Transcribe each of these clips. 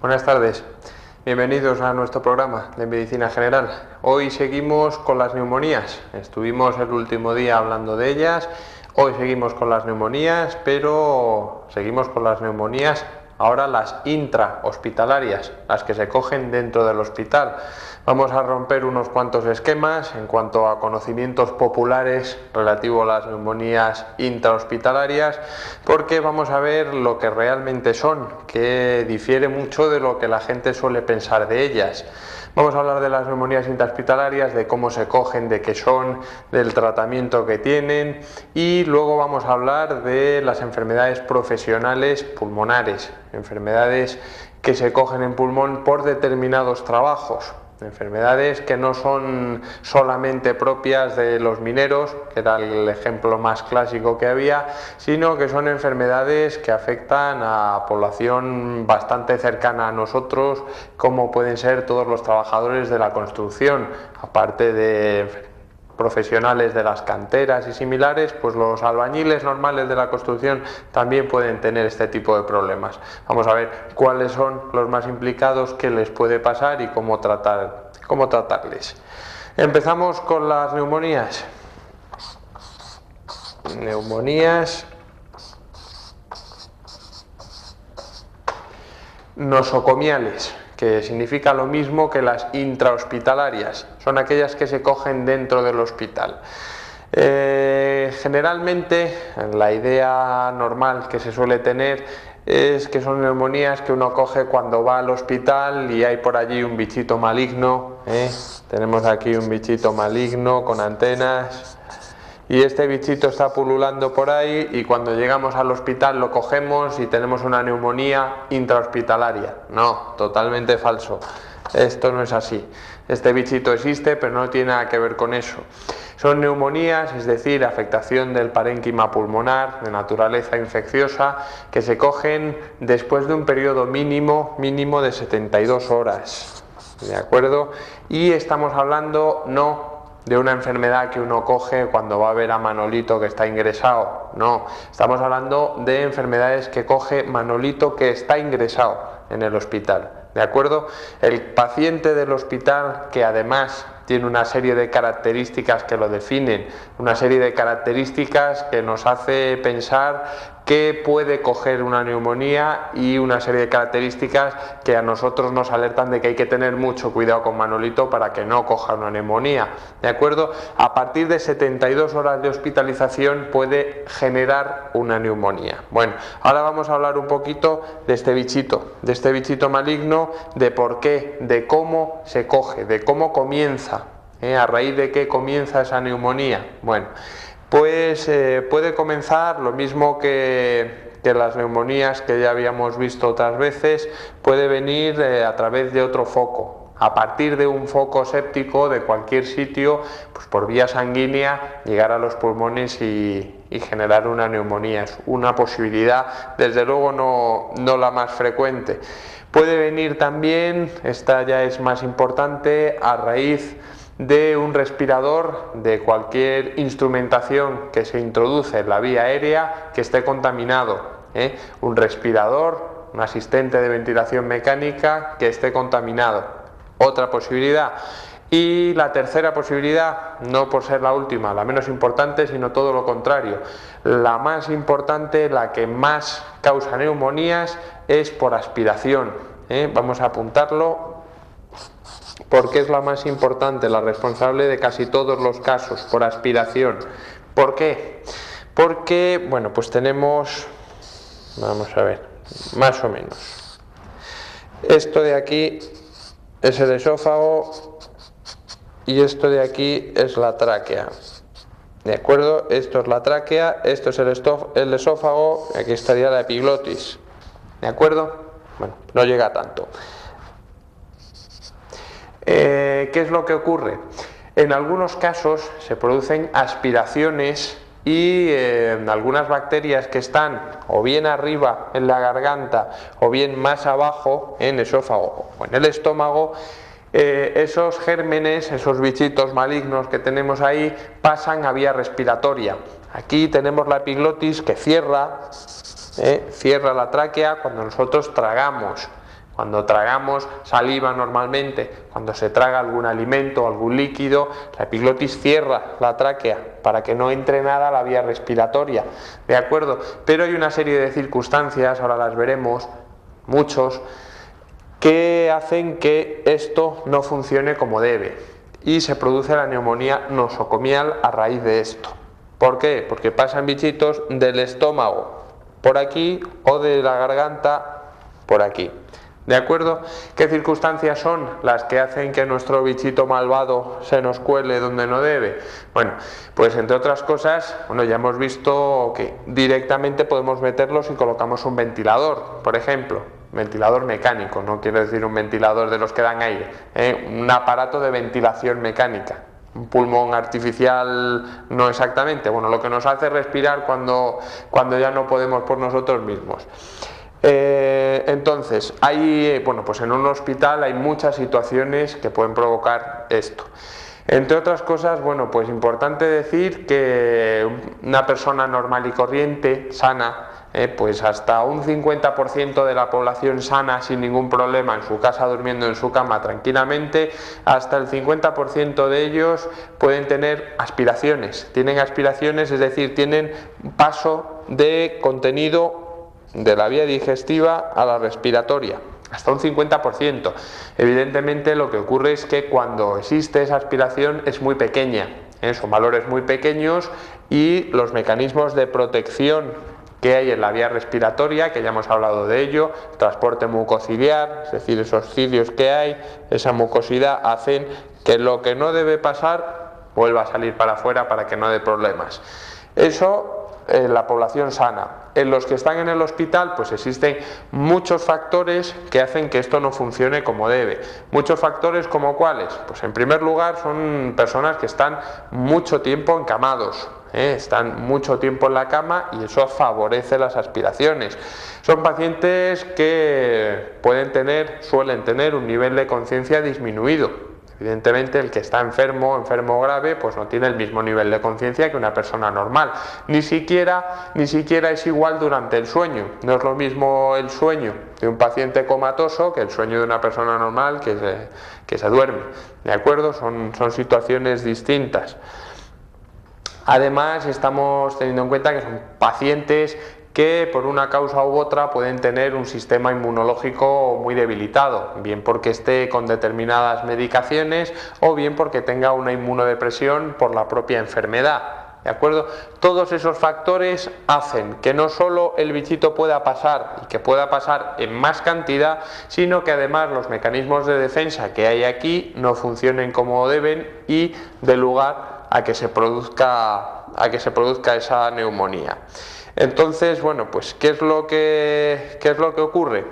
Buenas tardes, bienvenidos a nuestro programa de Medicina General. Hoy seguimos con las neumonías, estuvimos el último día hablando de ellas, hoy seguimos con las neumonías, pero seguimos con las neumonías, ahora las intrahospitalarias, las que se cogen dentro del hospital. Vamos a romper unos cuantos esquemas en cuanto a conocimientos populares relativo a las neumonías intrahospitalarias, porque vamos a ver lo que realmente son, que difiere mucho de lo que la gente suele pensar de ellas. Vamos a hablar de las neumonías intrahospitalarias, de cómo se cogen, de qué son, del tratamiento que tienen, y luego vamos a hablar de las enfermedades profesionales pulmonares, enfermedades que se cogen en pulmón por determinados trabajos. Enfermedades que no son solamente propias de los mineros, que era el ejemplo más clásico que había, sino que son enfermedades que afectan a población bastante cercana a nosotros, como pueden ser todos los trabajadores de la construcción, aparte de profesionales de las canteras y similares, pues los albañiles normales de la construcción también pueden tener este tipo de problemas. Vamos a ver cuáles son los más implicados, qué les puede pasar y cómo tratarles. Empezamos con las neumonías. Neumonías nosocomiales, que significa lo mismo que las intrahospitalarias, son aquellas que se cogen dentro del hospital. Generalmente la idea normal que se suele tener es que son neumonías que uno coge cuando va al hospital y hay por allí un bichito maligno, tenemos aquí un bichito maligno con antenas y este bichito está pululando por ahí y cuando llegamos al hospital lo cogemos y tenemos una neumonía intrahospitalaria. No, totalmente falso. Esto no es así. Este bichito existe, pero no tiene nada que ver con eso. Son neumonías, es decir, afectación del parénquima pulmonar de naturaleza infecciosa, que se cogen después de un periodo mínimo de 72 horas. ¿De acuerdo? Y estamos hablando no de una enfermedad que uno coge cuando va a ver a Manolito que está ingresado. No, estamos hablando de enfermedades que coge Manolito que está ingresado en el hospital. ¿De acuerdo? El paciente del hospital, que además tiene una serie de características que lo definen, una serie de características que nos hace pensar que puede coger una neumonía y una serie de características que a nosotros nos alertan de que hay que tener mucho cuidado con Manolito para que no coja una neumonía. ¿De acuerdo? A partir de 72 horas de hospitalización puede generar una neumonía. Bueno, ahora vamos a hablar un poquito de este bichito maligno, de por qué, de cómo se coge, de cómo comienza, a raíz de qué comienza esa neumonía. Bueno, pues puede comenzar lo mismo que las neumonías que ya habíamos visto otras veces, puede venir a través de otro foco, a partir de un foco séptico de cualquier sitio, pues por vía sanguínea llegar a los pulmones y generar una neumonía. Es una posibilidad, desde luego no la más frecuente. Puede venir también, esta ya es más importante, a raíz de un respirador, de cualquier instrumentación que se introduce en la vía aérea que esté contaminado, un respirador, un asistente de ventilación mecánica que esté contaminado. Otra posibilidad. Y la tercera posibilidad, no por ser la última, la menos importante, sino todo lo contrario. La más importante, la que más causa neumonías, es por aspiración. Vamos a apuntarlo porque es la más importante, la responsable de casi todos los casos, por aspiración. ¿Por qué? Porque, bueno, pues tenemos, vamos a ver, más o menos. Esto de aquí es el esófago y esto de aquí es la tráquea. ¿De acuerdo? Esto es la tráquea, esto es el esófago, aquí estaría la epiglotis. ¿De acuerdo? Bueno, no llega tanto. ¿Qué es lo que ocurre? En algunos casos se producen aspiraciones y algunas bacterias que están o bien arriba en la garganta o bien más abajo en el esófago o en el estómago, esos gérmenes, esos bichitos malignos que tenemos ahí pasan a vía respiratoria. Aquí tenemos la epiglotis que cierra la tráquea cuando nosotros tragamos. Cuando tragamos saliva normalmente, cuando se traga algún alimento o algún líquido, la epiglotis cierra la tráquea para que no entre nada a la vía respiratoria, ¿de acuerdo? Pero hay una serie de circunstancias, ahora las veremos, muchos, que hacen que esto no funcione como debe y se produce la neumonía nosocomial a raíz de esto. ¿Por qué? Porque pasan bichitos del estómago por aquí o de la garganta por aquí. ¿De acuerdo? ¿Qué circunstancias son las que hacen que nuestro bichito malvado se nos cuele donde no debe? Bueno, pues entre otras cosas, ya hemos visto que directamente podemos meterlo si colocamos un ventilador, por ejemplo, ventilador mecánico, no quiero decir un ventilador de los que dan aire, un aparato de ventilación mecánica. Un pulmón artificial no exactamente, lo que nos hace respirar cuando ya no podemos por nosotros mismos. Entonces, pues en un hospital hay muchas situaciones que pueden provocar esto. Entre otras cosas, pues importante decir que una persona normal y corriente, sana, pues hasta un 50% de la población sana sin ningún problema en su casa durmiendo en su cama tranquilamente, hasta el 50% de ellos pueden tener aspiraciones. Tienen aspiraciones, es decir, tienen paso de contenido de la vía digestiva a la respiratoria, hasta un 50%. Evidentemente lo que ocurre es que cuando existe esa aspiración es muy pequeña, son valores muy pequeños y los mecanismos de protección que hay en la vía respiratoria, que ya hemos hablado de ello, transporte mucociliar, es decir, esos cilios que hay, esa mucosidad, hacen que lo que no debe pasar vuelva a salir para afuera para que no dé problemas. Eso en la población sana. En los que están en el hospital, pues existen muchos factores que hacen que esto no funcione como debe. Muchos factores como cuáles, pues en primer lugar son personas que están mucho tiempo encamados, están mucho tiempo en la cama y eso favorece las aspiraciones. Son pacientes que suelen tener un nivel de conciencia disminuido. Evidentemente el que está enfermo grave, pues no tiene el mismo nivel de conciencia que una persona normal. Ni siquiera es igual durante el sueño. No es lo mismo el sueño de un paciente comatoso que el sueño de una persona normal que se duerme. ¿De acuerdo? Son situaciones distintas. Además, estamos teniendo en cuenta que son pacientes que por una causa u otra pueden tener un sistema inmunológico muy debilitado, bien porque esté con determinadas medicaciones o bien porque tenga una inmunodepresión por la propia enfermedad. ¿De acuerdo? Todos esos factores hacen que no solo el bichito pueda pasar y que pueda pasar en más cantidad, sino que además los mecanismos de defensa que hay aquí no funcionen como deben y dé lugar a que se produzca esa neumonía. Entonces, pues ¿qué es lo que ocurre?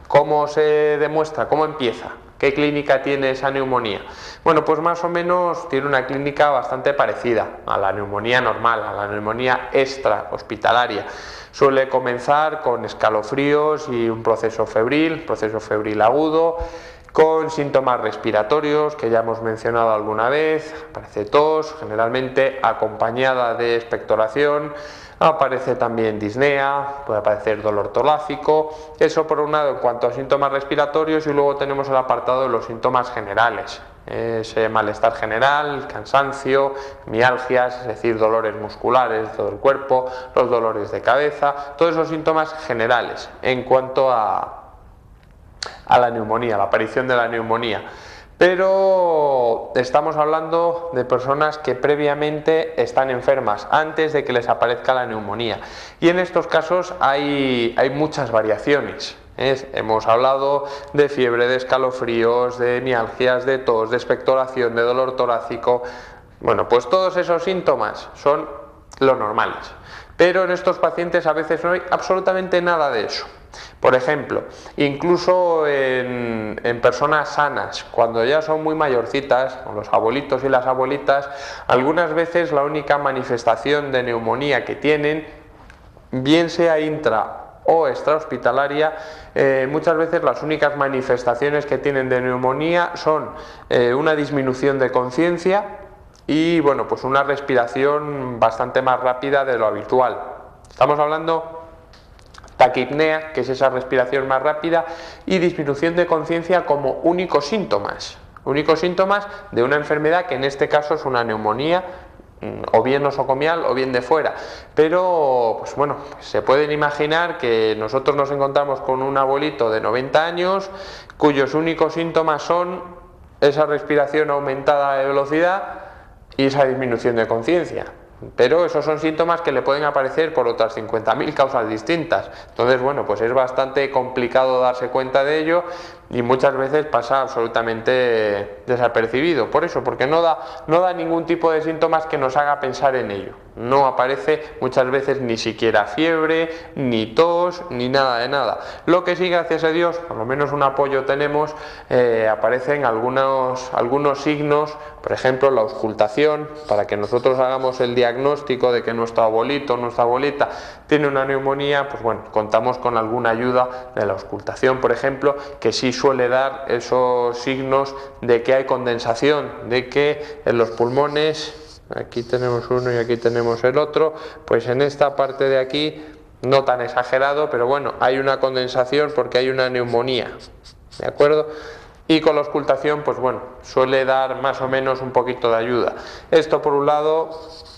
¿Cómo se demuestra? ¿Cómo empieza? ¿Qué clínica tiene esa neumonía? Pues más o menos tiene una clínica bastante parecida a la neumonía normal, a la neumonía extrahospitalaria. Suele comenzar con escalofríos y un proceso febril agudo, con síntomas respiratorios que ya hemos mencionado alguna vez, aparece tos, generalmente acompañada de expectoración, aparece también disnea, puede aparecer dolor torácico, eso por un lado en cuanto a síntomas respiratorios, y luego tenemos el apartado de los síntomas generales, ese malestar general, cansancio, mialgias, es decir, dolores musculares de todo el cuerpo, los dolores de cabeza, todos esos síntomas generales en cuanto a la neumonía, la aparición de la neumonía. Pero estamos hablando de personas que previamente están enfermas antes de que les aparezca la neumonía, y en estos casos hay muchas variaciones. Hemos hablado de fiebre, de escalofríos, de mialgias, de tos, de expectoración, de dolor torácico. Pues todos esos síntomas son los normales, pero en estos pacientes a veces no hay absolutamente nada de eso. Por ejemplo, incluso en personas sanas, cuando ya son muy mayorcitas, con los abuelitos y las abuelitas, algunas veces la única manifestación de neumonía que tienen, bien sea intra o extrahospitalaria, muchas veces las únicas manifestaciones que tienen de neumonía son una disminución de conciencia y pues una respiración bastante más rápida de lo habitual. Estamos hablando taquipnea, que es esa respiración más rápida, y disminución de conciencia como únicos síntomas de una enfermedad que en este caso es una neumonía, o bien nosocomial o bien de fuera. Pero pues bueno, se pueden imaginar que nosotros nos encontramos con un abuelito de 90 años cuyos únicos síntomas son esa respiración aumentada de velocidad y esa disminución de conciencia. Pero esos son síntomas que le pueden aparecer por otras 50.000 causas distintas. Entonces, bueno, pues es bastante complicado darse cuenta de ello y muchas veces pasa absolutamente desapercibido. Por eso, porque no da ningún tipo de síntomas que nos haga pensar en ello. No aparece muchas veces ni siquiera fiebre, ni tos, ni nada de nada. Lo que sí, gracias a Dios, por lo menos un apoyo tenemos, aparecen algunos signos, por ejemplo la auscultación, para que nosotros hagamos el diagnóstico de que nuestro abuelito o nuestra abuelita tiene una neumonía. Pues bueno, contamos con alguna ayuda de la auscultación, por ejemplo, que sí suele dar esos signos de que hay condensación, de que en los pulmones, aquí tenemos uno y aquí tenemos el otro, pues en esta parte de aquí, no tan exagerado, pero bueno, hay una condensación porque hay una neumonía, ¿de acuerdo? Y con la auscultación, pues bueno, suele dar más o menos un poquito de ayuda. Esto por un lado,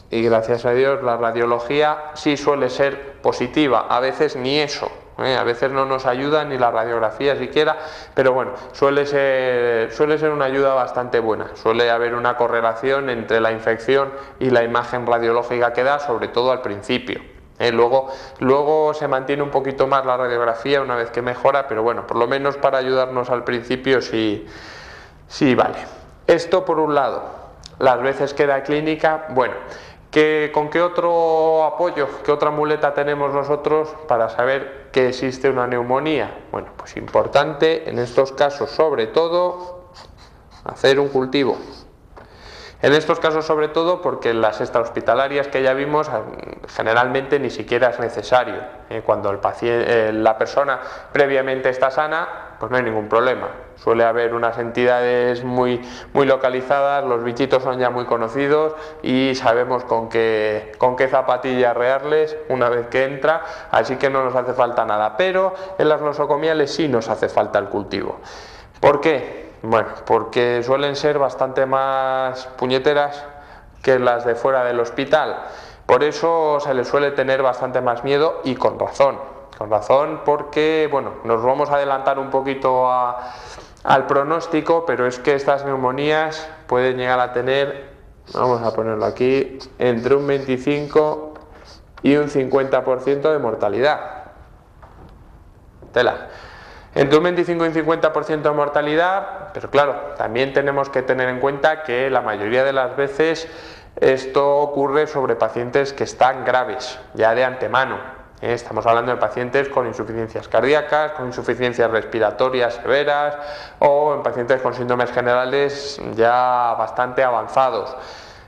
y gracias a Dios la radiología sí suele ser positiva, a veces ni eso. A veces no nos ayuda ni la radiografía siquiera, pero bueno, suele ser una ayuda bastante buena. Suele haber una correlación entre la infección y la imagen radiológica que da, sobre todo al principio. Luego se mantiene un poquito más la radiografía una vez que mejora, pero bueno, por lo menos para ayudarnos al principio sí vale. Esto por un lado. Las veces que da clínica, bueno, ¿con qué otro apoyo, qué otra muleta tenemos nosotros para saber que existe una neumonía? Bueno, pues importante en estos casos sobre todo hacer un cultivo. En estos casos sobre todo porque en las extrahospitalarias que ya vimos generalmente ni siquiera es necesario. Cuando la persona previamente está sana, pues no hay ningún problema. Suele haber unas entidades muy localizadas, los bichitos son ya muy conocidos y sabemos con qué zapatilla arrearles una vez que entra, así que no nos hace falta nada. Pero en las nosocomiales sí nos hace falta el cultivo. ¿Por qué? Bueno, porque suelen ser bastante más puñeteras que las de fuera del hospital. Por eso se les suele tener bastante más miedo y con razón. Con razón porque, bueno, nos vamos a adelantar un poquito al pronóstico, pero es que estas neumonías pueden llegar a tener, vamos a ponerlo aquí, entre un 25 y un 50% de mortalidad. Tela. Entre un 25 y un 50% de mortalidad, pero claro, también tenemos que tener en cuenta que la mayoría de las veces esto ocurre sobre pacientes que están graves, ya de antemano. Estamos hablando de pacientes con insuficiencias cardíacas, con insuficiencias respiratorias severas o en pacientes con síndromes generales ya bastante avanzados.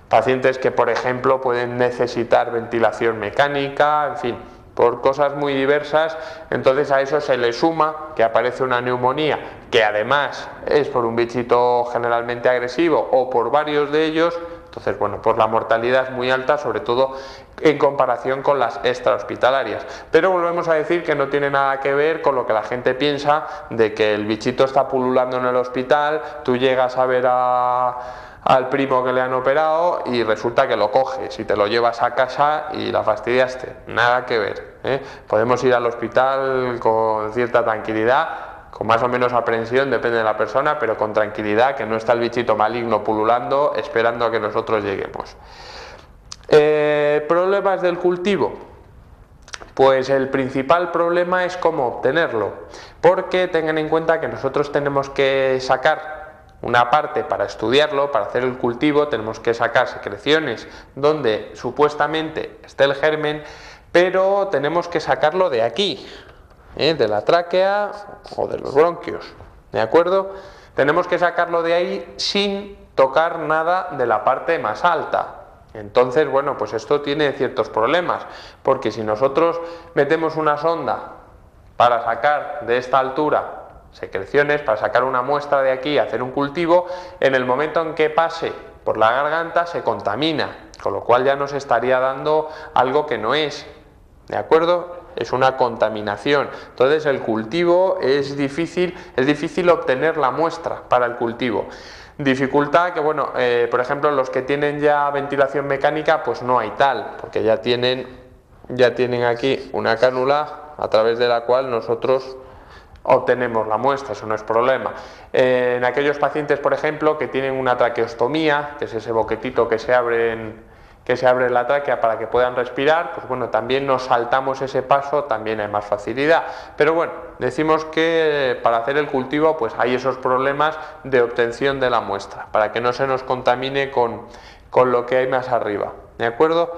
Pacientes que, por ejemplo, pueden necesitar ventilación mecánica, en fin, por cosas muy diversas. Entonces a eso se le suma que aparece una neumonía que además es por un bichito generalmente agresivo o por varios de ellos. Entonces, bueno, pues la mortalidad es muy alta, sobre todo en comparación con las extrahospitalarias. Pero volvemos a decir que no tiene nada que ver con lo que la gente piensa de que el bichito está pululando en el hospital, tú llegas a ver al primo que le han operado y resulta que lo coges y te lo llevas a casa y la fastidiaste. Nada que ver, ¿eh? Podemos ir al hospital con cierta tranquilidad, con más o menos aprensión, depende de la persona, pero con tranquilidad, que no está el bichito maligno pululando esperando a que nosotros lleguemos. ¿Problemas del cultivo? Pues el principal problema es cómo obtenerlo, porque tengan en cuenta que nosotros tenemos que sacar una parte para estudiarlo, para hacer el cultivo, tenemos que sacar secreciones donde supuestamente esté el germen, pero tenemos que sacarlo de aquí, de la tráquea o de los bronquios, ¿de acuerdo? Tenemos que sacarlo de ahí sin tocar nada de la parte más alta. Entonces, bueno, pues esto tiene ciertos problemas, porque si nosotros metemos una sonda para sacar de esta altura secreciones, para sacar una muestra de aquí, hacer un cultivo, en el momento en que pase por la garganta se contamina, con lo cual ya nos estaría dando algo que no es, ¿de acuerdo? es una contaminación. Entonces el cultivo es difícil obtener la muestra para el cultivo. Dificultad que, bueno, por ejemplo, los que tienen ya ventilación mecánica, pues no hay tal, porque ya tienen aquí una cánula a través de la cual nosotros obtenemos la muestra, eso no es problema. En aquellos pacientes, por ejemplo, que tienen una traqueostomía, que es ese boquetito que se abre en la tráquea para que puedan respirar, pues bueno, también nos saltamos ese paso, también hay más facilidad. Pero bueno, decimos que para hacer el cultivo pues hay esos problemas de obtención de la muestra, para que no se nos contamine con lo que hay más arriba, ¿de acuerdo?